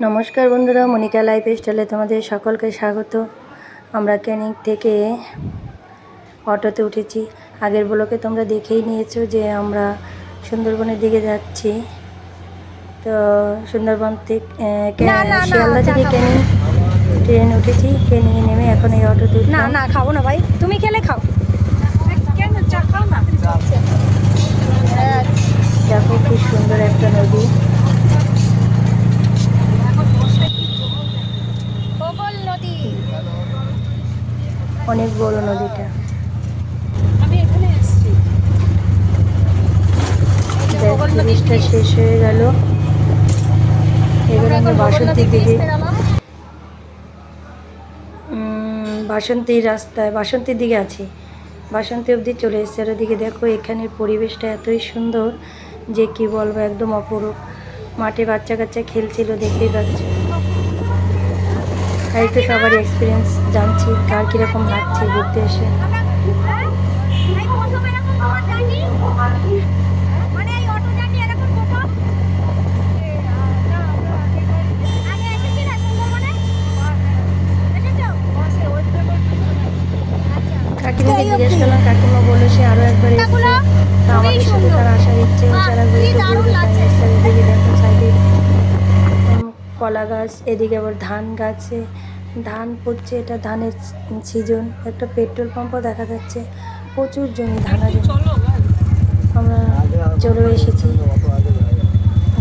নমস্কার বন্ধুরা, মনিকা লাইফস্টাইলে তোমাদের সকলকে স্বাগত। আমরা ক্যানিং থেকে অটোতে উঠেছি। আগের ব্লকে তোমরা দেখেই নিয়েছো যে আমরা সুন্দরবনের দিকে যাচ্ছি। তো সুন্দরবন থেকে শিয়ালদা থেকে ক্যানিং ট্রেন উঠেছি। ক্যানিংয়ে নেমে এখন এই অটোতে না না খাবো না ভাই, তুমি খেলে খাও। দেখো কি সুন্দর একটা নদী, নদী অনেক বড় নদীটা। আমি এখানে এসেছি। ব্রিজটা শেষ হয়ে গেল, এবার আমরা বাসন্তীর দিকে, বাসন্তীর রাস্তায় বাসন্তীর দিকে আছি। বাসন্তী অবধি চলে এসেছে। আর ওদিকে দেখো, এখানের পরিবেশটা এতই সুন্দর যে কি বলবো, একদম অপরূপ। মাঠে বাচ্চা কাচ্চা খেলছিল, দেখতেই পাচ্ছ। এই তো সবারই এক্সপিরিয়েন্স জানছি কার কীরকম লাগছে ঘুরতে এসে। কাকিমাকে জিজ্ঞেস করলাম, কাকিমা বললো সে আরও একবার এসছে। তা আমাদের সাথে তার আসার ইচ্ছে, যারা ঘুরতে ঘুরবে এদিকে দেখো সাইডে কলা গাছ, এদিকে আবার ধান গাছে ধান পড়ছে, এটা ধানের সিজন। একটা পেট্রোল পাম্পও দেখা যাচ্ছে, প্রচুর জমি ধানা জমি। আমরা চলে এসেছি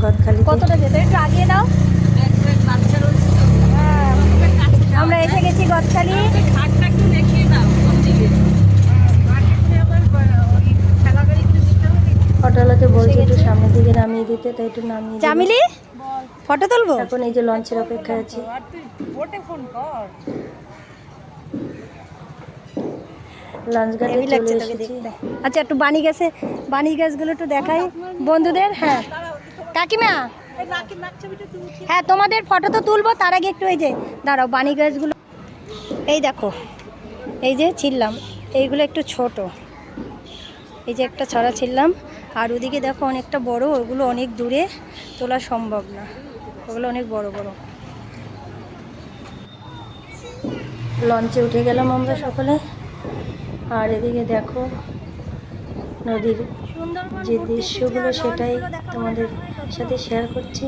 গদখালি। কতটা যেতে একটু আগিয়ে দাও। আমরা এসে গেছি গদখালি। অটোওয়ালাকে বলছি একটু সামনের দিকে নামিয়ে দিতে, তাই একটু নামিয়ে দিল। চামিলি ফটো তুলবো। এখন এই যে লঞ্চের অপেক্ষায় আছি। লঞ্চ ঘাটে চলে এসেছি। আচ্ছা, একটু বানি গাছগুলো একটু দেখাই বন্ধুদের। হ্যাঁ কাকিমা, হ্যাঁ তোমাদের ফটো তো তুলবো, তার আগে একটু এই যে দাঁড়াও, বানি গাছগুলো এই দেখো, এই যে ছিললাম, এইগুলো একটু ছোট, এই যে একটা ছড়া ছিললাম। আর ওদিকে দেখো অনেকটা বড়, ওগুলো অনেক দূরে তোলা সম্ভব না, ওগুলো অনেক বড় বড়। লঞ্চে উঠে গেলাম আমরা সকলে। আর এদিকে দেখো নদীর যে দৃশ্যগুলো, সেটাই তোমাদের সাথে শেয়ার করছি।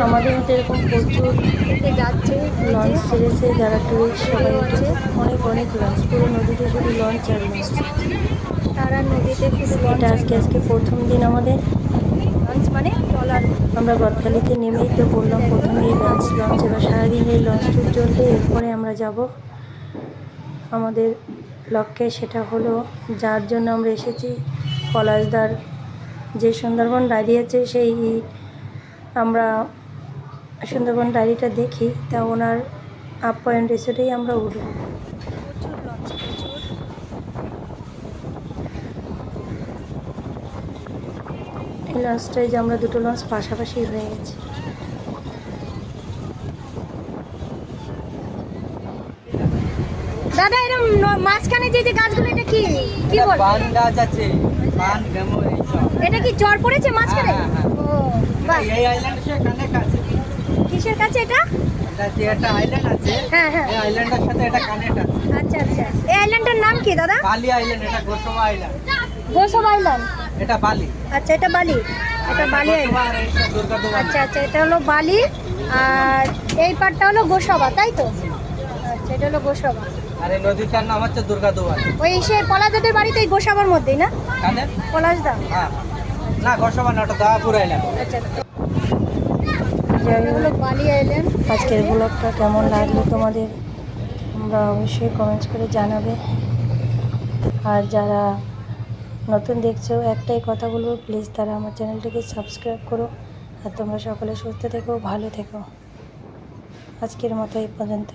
আমাদের মতো এরকম প্রচুর যাচ্ছে লঞ্চ ছেড়েছে, যারা টুরিস্ট সবাই উঠেছে। অনেক অনেক লঞ্চ, পুরো নদীতে শুধু লঞ্চ আর লঞ্চ। তারা নদীতে শুধু এটা আজকে প্রথম দিন আমাদের লঞ্চ মানে ট্রলার। আমরা গদখালিতে নেমেই তো বললাম প্রথমেই লঞ্চ। এবার সারাদিন এই লঞ্চ ট্যুর চলবে, এরপরে আমরা যাব আমাদের লক্ষ্যে। সেটা হলো যার জন্য আমরা এসেছি, পলাশদার যে সুন্দরবন ডায়েরি আছে, সেই আমরা সুন্দরবন ডায়েরিটা দেখি, তা ওনার আপ পয়েন্ট রিসোর্টেই আমরা উঠব। এই লঞ্চটায় যে আমরা দুটো লঞ্চ পাশাপাশি হয়ে গেছি। দাদা এরকম মাঝখানে যে যে গাছগুলো, এটা কি কি বল? পান গাছ আছে, পান ডেমো এইসব। এটা কি চর পড়েছে মাঝখানে? ও বাহ, এই আইল্যান্ডের সাথে কানেক্ট আছে। কিসের কাছে এটা? এটা যে একটা আইল্যান্ড আছে, হ্যাঁ হ্যাঁ, এই আইল্যান্ডের সাথে এটা কানেক্ট আছে। আচ্ছা আচ্ছা। এই আইল্যান্ডটার নাম কি দাদা? বালি আইল্যান্ড, এটা গোসবা আইল্যান্ড। গোসবা আইল্যান্ড। এটা বালি। আচ্ছা, এটা বালি, এটা বালি আইল্যান্ড। আচ্ছা আচ্ছা, এটা হলো বালি, আর এই পাটটা হলো গোসবা, তাই তো? আচ্ছা, এটা হলো গোসবা। আর এই নদীটার নাম হচ্ছে দুর্গা দুয়ার। ওই সে পলাশদাদের বাড়িতে এই গোসাবার মধ্যেই না? কানে? পলাশদা? হ্যাঁ, না গোসবা না, ওটা দাওয়াপুর আইল্যান্ড। আচ্ছা, এটা হলো বালি আইল্যান্ড। আজকের ব্লগটা কেমন লাগলো তোমাদের, তোমরা অবশ্যই কমেন্টস করে জানাবে। আর যারা নতুন দেখছো, একটাই কথা বলবো, প্লিজ তারা আমার চ্যানেলটাকে সাবস্ক্রাইব করো। আর তোমরা সকলে সুস্থ থেকো, ভালো থেকো। আজকের মতো এই পর্যন্ত।